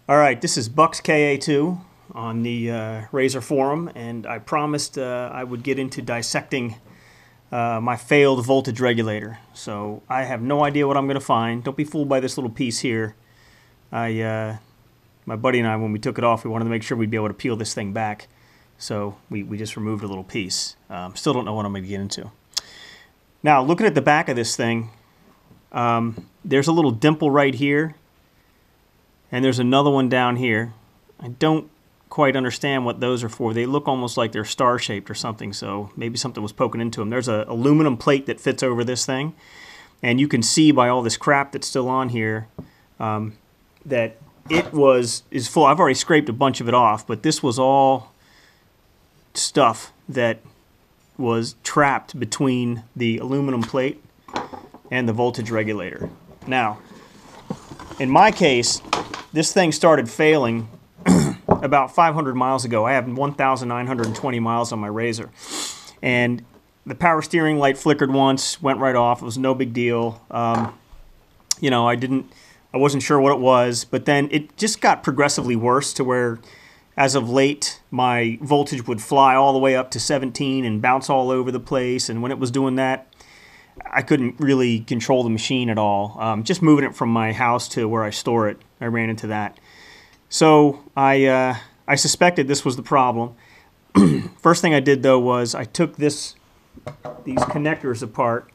All right, this is Bucks KA2 on the Razor forum, and I promised I would get into dissecting my failed voltage regulator. So I have no idea what I'm going to find. Don't be fooled by this little piece here. My buddy and I, when we took it off, we wanted to make sure we'd be able to peel this thing back. So we just removed a little piece. Still don't know what I'm going to get into. Now, looking at the back of this thing, there's a little dimple right here. And there's another one down here. I don't quite understand what those are for. They look almost like they're star-shaped or something, so maybe something was poking into them. There's an aluminum plate that fits over this thing, and you can see by all this crap that's still on here that it is full. I've already scraped a bunch of it off, but this was all stuff that was trapped between the aluminum plate and the voltage regulator. Now, in my case, this thing started failing about 500 miles ago. I have 1,920 miles on my Razor. And the power steering light flickered once, went right off. It was no big deal. You know, I wasn't sure what it was, but then it just got progressively worse to where, as of late, my voltage would fly all the way up to 17 and bounce all over the place. And when it was doing that, I couldn't really control the machine at all. Just moving it from my house to where I store it, I ran into that. So I suspected this was the problem. First thing I did, though, was I took these connectors apart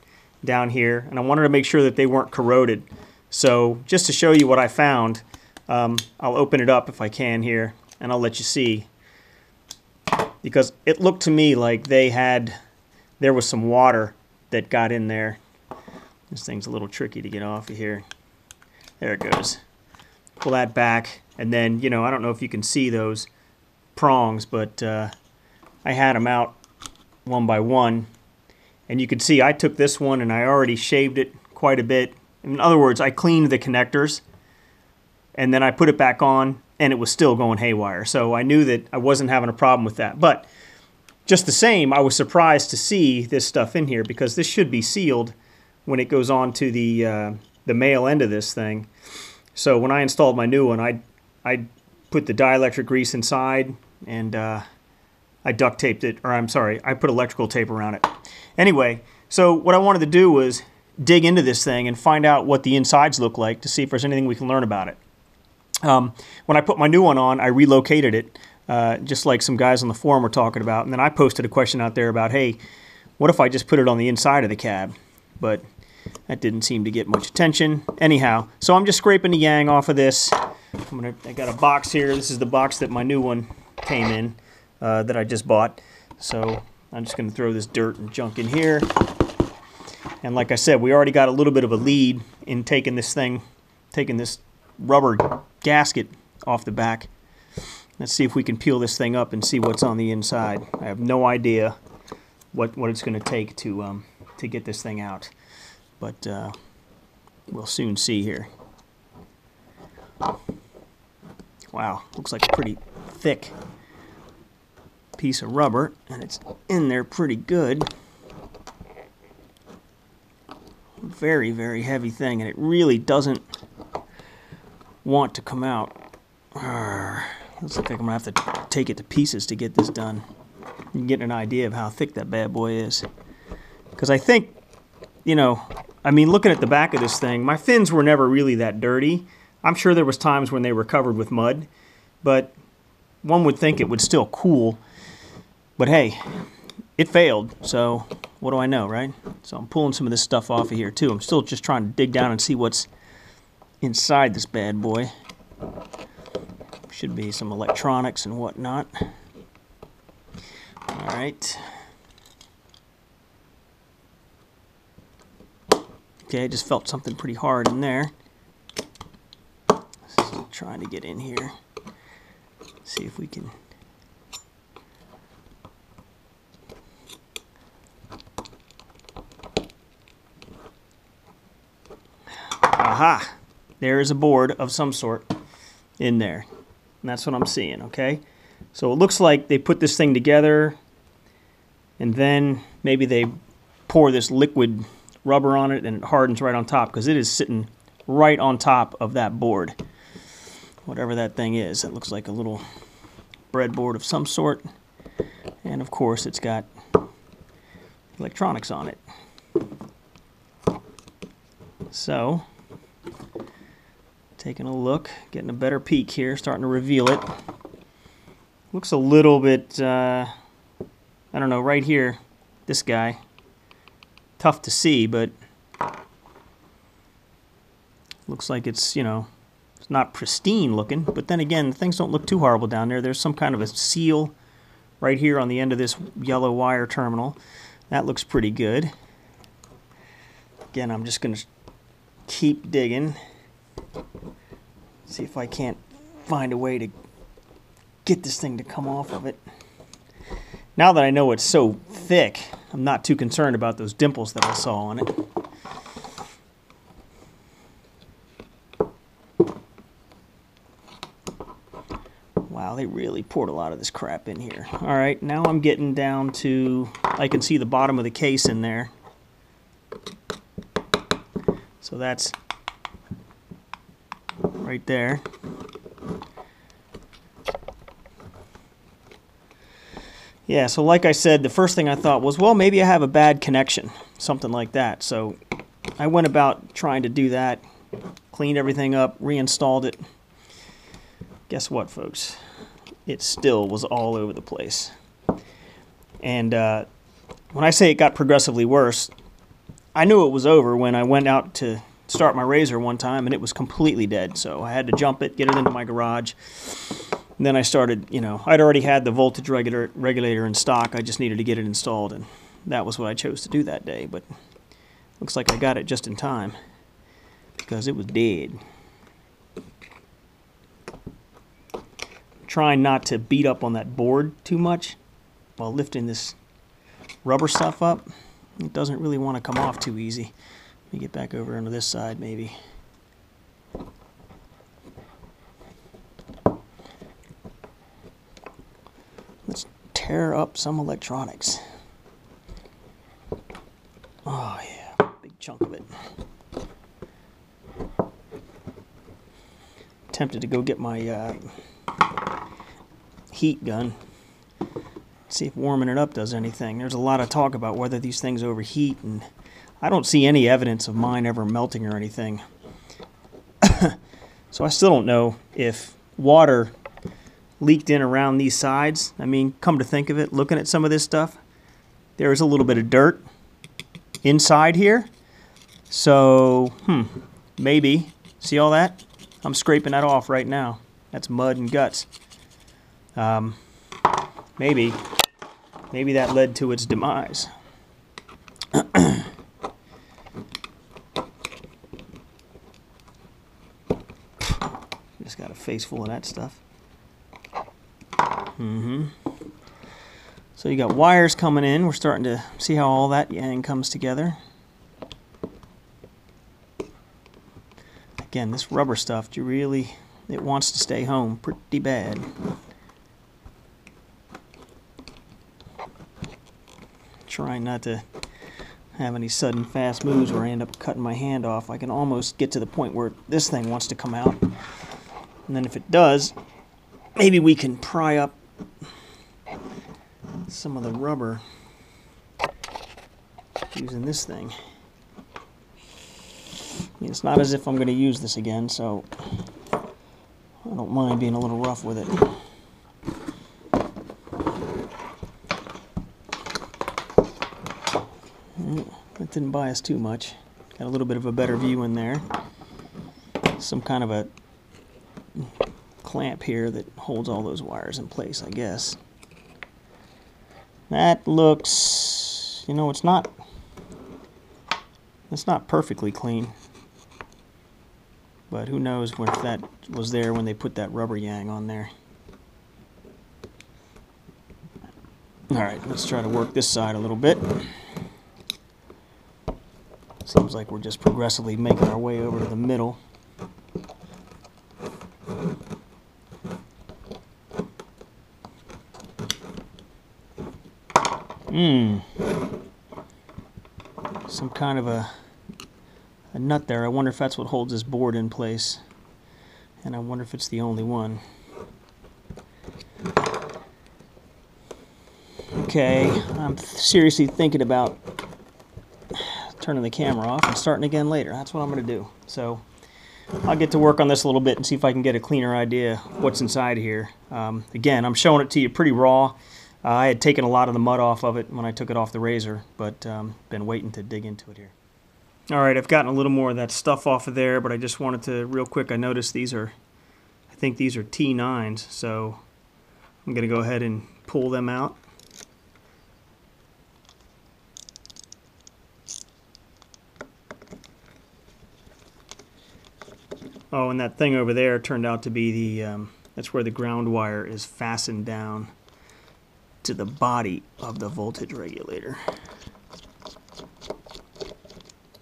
down here, and I wanted to make sure that they weren't corroded. So just to show you what I found, I'll open it up if I can here, and I'll let you see. Because it looked to me like there was some water that got in there. This thing's a little tricky to get off of here. There it goes. Pull that back, and then, you know, I don't know if you can see those prongs, but I had them out one by one, and you can see I took this one and I already shaved it quite a bit. In other words, I cleaned the connectors, and then I put it back on, and it was still going haywire. So I knew that I wasn't having a problem with that. But just the same, I was surprised to see this stuff in here, because this should be sealed when it goes on to the male end of this thing. So when I installed my new one, I put the dielectric grease inside, and I duct taped it, or I'm sorry, I put electrical tape around it. Anyway, so what I wanted to do was dig into this thing and find out what the insides look like to see if there's anything we can learn about it. When I put my new one on, I relocated it, just like some guys on the forum were talking about. And then I posted a question out there about, hey, what if I just put it on the inside of the cab? But that didn't seem to get much attention. Anyhow, so I'm just scraping the yang off of this. I got a box here. This is the box that my new one came in, that I just bought. So I'm just going to throw this dirt and junk in here. And like I said, we already got a little bit of a lead in taking this rubber gasket off the back. Let's see if we can peel this thing up and see what's on the inside. I have no idea what it's going to take to get this thing out, but we'll soon see here. Wow, looks like a pretty thick piece of rubber, and it's in there pretty good. Very, very heavy thing, and it really doesn't want to come out. Looks like I'm going to have to take it to pieces to get this done. You can get an idea of how thick that bad boy is. Because I think, you know, I mean, looking at the back of this thing, my fins were never really that dirty. I'm sure there was times when they were covered with mud, but one would think it would still cool. But hey, it failed, so what do I know, right? So I'm pulling some of this stuff off of here too. I'm still just trying to dig down and see what's inside this bad boy. Should be some electronics and whatnot. All right. Okay, I just felt something pretty hard in there. Just trying to get in here. See if we can. Aha! There is a board of some sort in there. And that's what I'm seeing, okay? So it looks like they put this thing together, and then maybe they pour this liquid rubber on it and it hardens right on top, because it is sitting right on top of that board. whatever that thing is. It looks like a little breadboard of some sort, and of course it's got electronics on it. So, taking a look, getting a better peek here, starting to reveal it. Looks a little bit, I don't know, right here, this guy, tough to see, but looks like it's, you know, it's not pristine looking, but then again, things don't look too horrible down there. There's some kind of a seal right here on the end of this yellow wire terminal. That looks pretty good. Again, I'm just going to keep digging. See if I can't find a way to get this thing to come off of it. Now that I know it's so thick, I'm not too concerned about those dimples that I saw on it. Wow, they really poured a lot of this crap in here. Alright, now I'm getting down to, I can see the bottom of the case in there. So that's right there. Yeah, so like I said, the first thing I thought was, well, maybe I have a bad connection, something like that. So I went about trying to do that, cleaned everything up, reinstalled it. Guess what, folks? It still was all over the place. And when I say it got progressively worse, I knew it was over when I went out to start my razor one time and it was completely dead. So I had to jump it, get it into my garage. And then I started, you know, I'd already had the voltage regulator in stock. I just needed to get it installed, and that was what I chose to do that day. But looks like I got it just in time because it was dead. Trying not to beat up on that board too much while lifting this rubber stuff up. It doesn't really want to come off too easy. Let me get back over onto this side maybe. Let's tear up some electronics. Oh yeah, big chunk of it. Tempted to go get my heat gun. See if warming it up does anything. There's a lot of talk about whether these things overheat, and I don't see any evidence of mine ever melting or anything. So I still don't know if water leaked in around these sides. I mean, come to think of it, looking at some of this stuff, there is a little bit of dirt inside here. So, maybe. See all that? I'm scraping that off right now. That's mud and guts. Maybe that led to its demise. Just got a face full of that stuff. So you got wires coming in. We're starting to see how all that yang comes together. Again, this rubber stuff, it wants to stay home pretty bad. Trying not to have any sudden fast moves where I end up cutting my hand off. I can almost get to the point where this thing wants to come out. And then if it does, maybe we can pry up some of the rubber using this thing. I mean, it's not as if I'm going to use this again, so I don't mind being a little rough with it. That didn't buy us too much. Got a little bit of a better view in there. Some kind of a clamp here that holds all those wires in place, I guess. That looks, you know, it's not perfectly clean. But who knows if that was there when they put that rubber yang on there. Alright, let's try to work this side a little bit. Seems like we're just progressively making our way over to the middle. Some kind of a nut there. I wonder if that's what holds this board in place. And I wonder if it's the only one. Okay, I'm seriously thinking about turning the camera off and starting again later. That's what I'm going to do. So I'll get to work on this a little bit and see if I can get a cleaner idea of what's inside here. Again, I'm showing it to you pretty raw. I had taken a lot of the mud off of it when I took it off the razor, but been waiting to dig into it here. All right, I've gotten a little more of that stuff off of there, but I just wanted to, real quick, I noticed these are, I think these are T9s, so I'm going to go ahead and pull them out. Oh, and that thing over there turned out to be the, that's where the ground wire is fastened down to the body of the voltage regulator.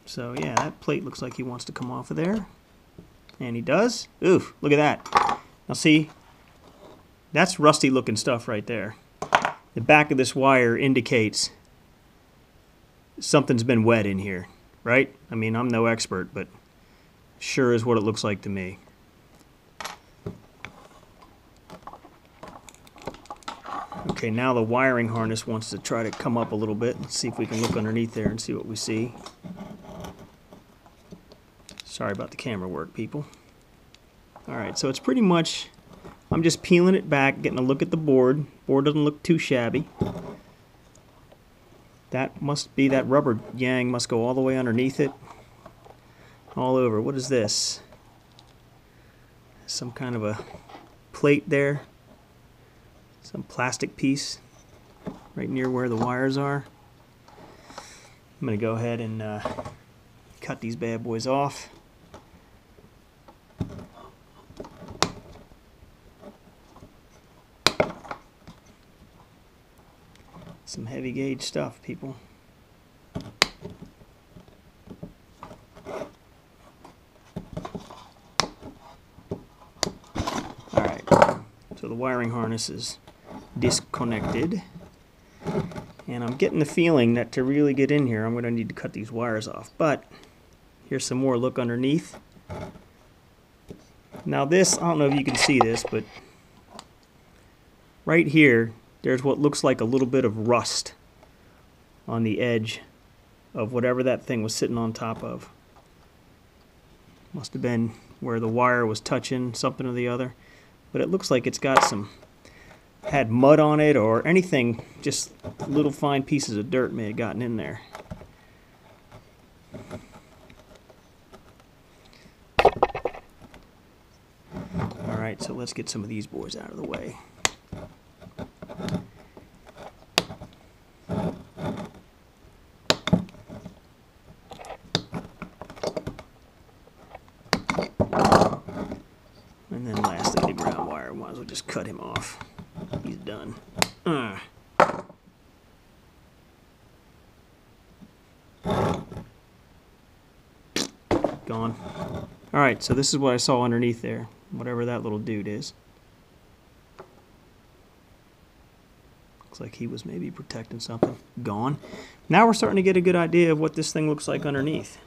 So yeah, that plate looks like he wants to come off of there. And he does. Ooh, look at that. Now see, that's rusty looking stuff right there. The back of this wire indicates something's been wet in here, right? I mean, I'm no expert, but sure is what it looks like to me. Okay, now the wiring harness wants to try to come up a little bit. Let's see if we can look underneath there and see what we see. Sorry about the camera work, people. Alright, so it's pretty much, I'm just peeling it back, getting a look at the board. Board doesn't look too shabby. That must be, that rubber yang must go all the way underneath it. All over. What is this? Some kind of a plate there. Some plastic piece right near where the wires are. I'm going to go ahead and cut these bad boys off. Some heavy gauge stuff, people. Alright, so the wiring harness is disconnected. And I'm getting the feeling that to really get in here, I'm going to need to cut these wires off. But here's some more look underneath. Now this, I don't know if you can see this, but right here, there's what looks like a little bit of rust on the edge of whatever that thing was sitting on top of. Must have been where the wire was touching something or the other. But it looks like it's got some, had mud on it or anything, just little fine pieces of dirt may have gotten in there. Alright, so let's get some of these boys out of the way. And then lastly, the ground wire. Might as well just cut him off. He's done. Gone. Alright, so this is what I saw underneath there. Whatever that little dude is. Looks like he was maybe protecting something. Gone. Now we're starting to get a good idea of what this thing looks like underneath.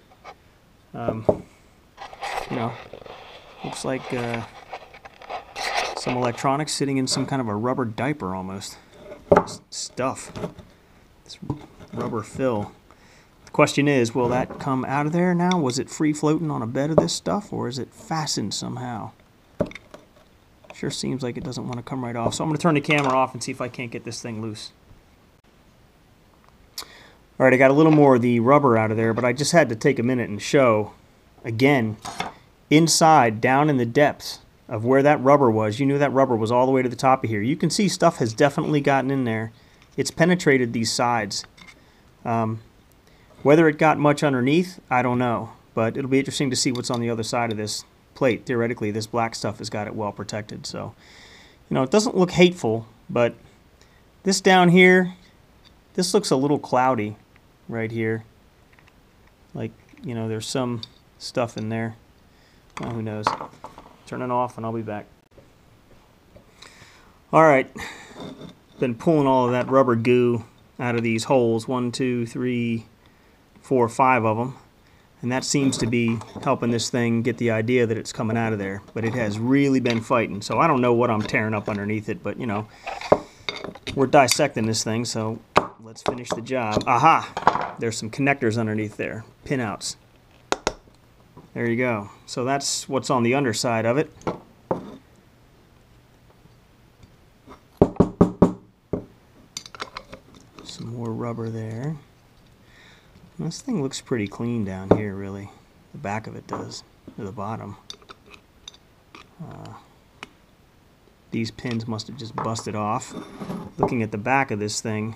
You know, looks like some electronics sitting in some kind of a rubber diaper almost. Stuff. This rubber fill. The question is, will that come out of there now? Was it free floating on a bed of this stuff, or is it fastened somehow? Sure seems like it doesn't want to come right off. So I'm going to turn the camera off and see if I can't get this thing loose. Alright, I got a little more of the rubber out of there, but I just had to take a minute and show, again, inside, down in the depths of where that rubber was. You knew that rubber was all the way to the top of here. You can see stuff has definitely gotten in there. It's penetrated these sides. Whether it got much underneath, I don't know. But it'll be interesting to see what's on the other side of this plate. Theoretically, this black stuff has got it well protected. So, you know, it doesn't look hateful, but this down here, this looks a little cloudy right here. Like, you know, there's some stuff in there. Well, who knows? Turn it off and I'll be back. Alright, been pulling all of that rubber goo out of these holes. 1, 2, 3, 4, 5 of them. And that seems to be helping this thing get the idea that it's coming out of there. But it has really been fighting. So I don't know what I'm tearing up underneath it, but you know, we're dissecting this thing, so let's finish the job. Aha! There's some connectors underneath there, pinouts. There you go. So that's what's on the underside of it. Some more rubber there. This thing looks pretty clean down here, really. The back of it does, or the bottom. These pins must have just busted off. Looking at the back of this thing,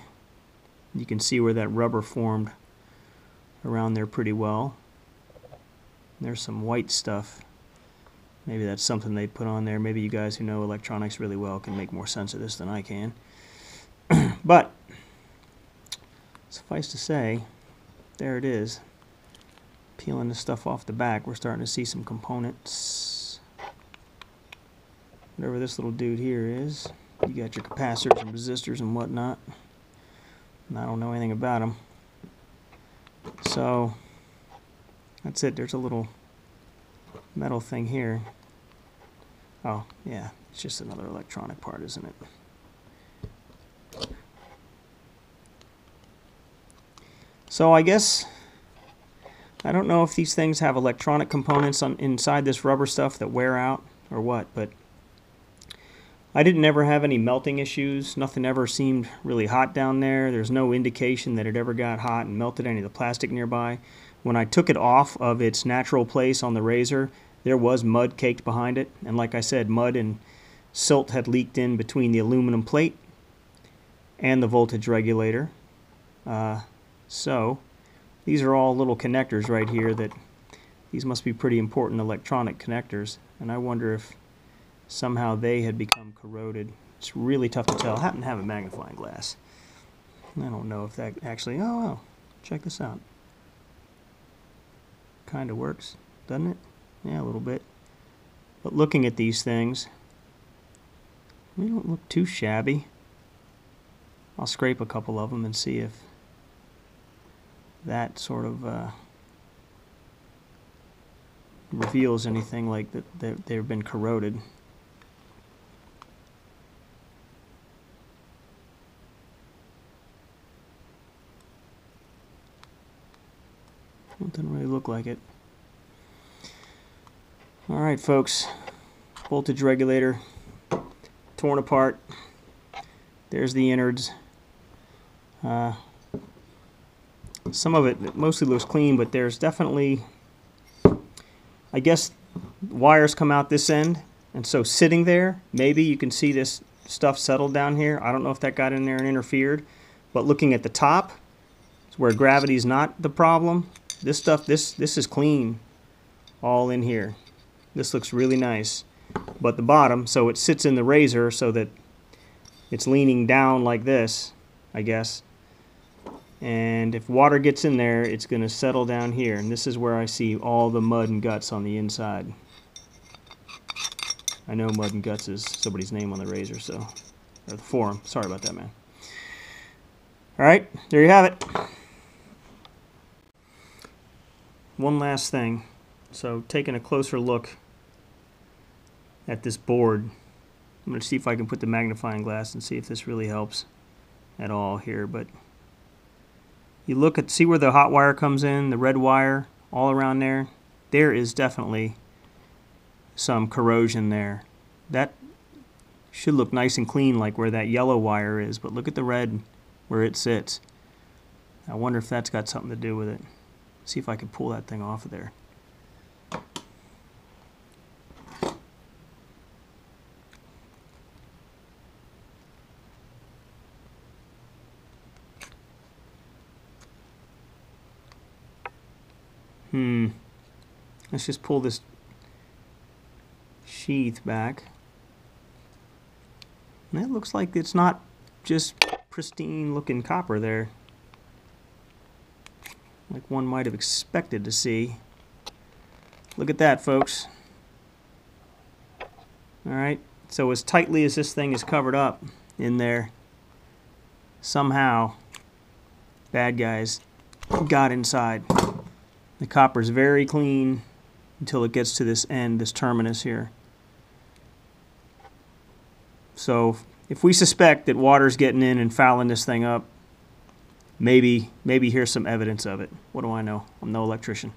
you can see where that rubber formed around there pretty well. There's some white stuff. Maybe that's something they put on there. Maybe you guys who know electronics really well can make more sense of this than I can. But suffice to say, there it is. Peeling the stuff off the back, we're starting to see some components. Whatever this little dude here is. You got your capacitors and resistors and whatnot. And I don't know anything about them. So that's it. There's a little metal thing here. Oh, yeah. It's just another electronic part, isn't it? So I guess, I don't know if these things have electronic components inside this rubber stuff that wear out or what, but I didn't ever have any melting issues. Nothing ever seemed really hot down there. There's no indication that it ever got hot and melted any of the plastic nearby. When I took it off of its natural place on the razor, there was mud caked behind it. And like I said, mud and silt had leaked in between the aluminum plate and the voltage regulator. So these are all little connectors right here that these must be pretty important electronic connectors. And I wonder if somehow they had become corroded. It's really tough to tell. I happen to have a magnifying glass. I don't know if that actually, oh, check this out. Kind of works, doesn't it? Yeah, a little bit. But looking at these things, they don't look too shabby. I'll scrape a couple of them and see if that sort of reveals anything like that they've been corroded. It doesn't really look like it. Alright folks, voltage regulator torn apart. There's the innards. Some of it mostly looks clean, but there's definitely, I guess, wires come out this end, and so sitting there, maybe you can see this stuff settled down here. I don't know if that got in there and interfered, but looking at the top, where gravity's not the problem, this stuff, this is clean all in here. This looks really nice. But the bottom, so it sits in the razor so that it's leaning down like this, I guess. And if water gets in there, it's going to settle down here. And this is where I see all the mud and guts on the inside. I know mud and guts is somebody's name on the razor, so, or the forum. Sorry about that, man. Alright, there you have it. One last thing. So taking a closer look at this board, I'm going to see if I can put the magnifying glass and see if this really helps at all here. But you look at, see where the hot wire comes in, the red wire all around there. There is definitely some corrosion there. That should look nice and clean like where that yellow wire is, but look at the red where it sits. I wonder if that's got something to do with it. See if I can pull that thing off of there. Let's just pull this sheath back. And it looks like it's not just pristine looking copper there, like one might have expected to see. Look at that, folks. Alright, so as tightly as this thing is covered up in there, somehow bad guys got inside. The copper's very clean until it gets to this end, this terminus here. So if we suspect that water's getting in and fouling this thing up, maybe here's some evidence of it. What do I know? I'm no electrician.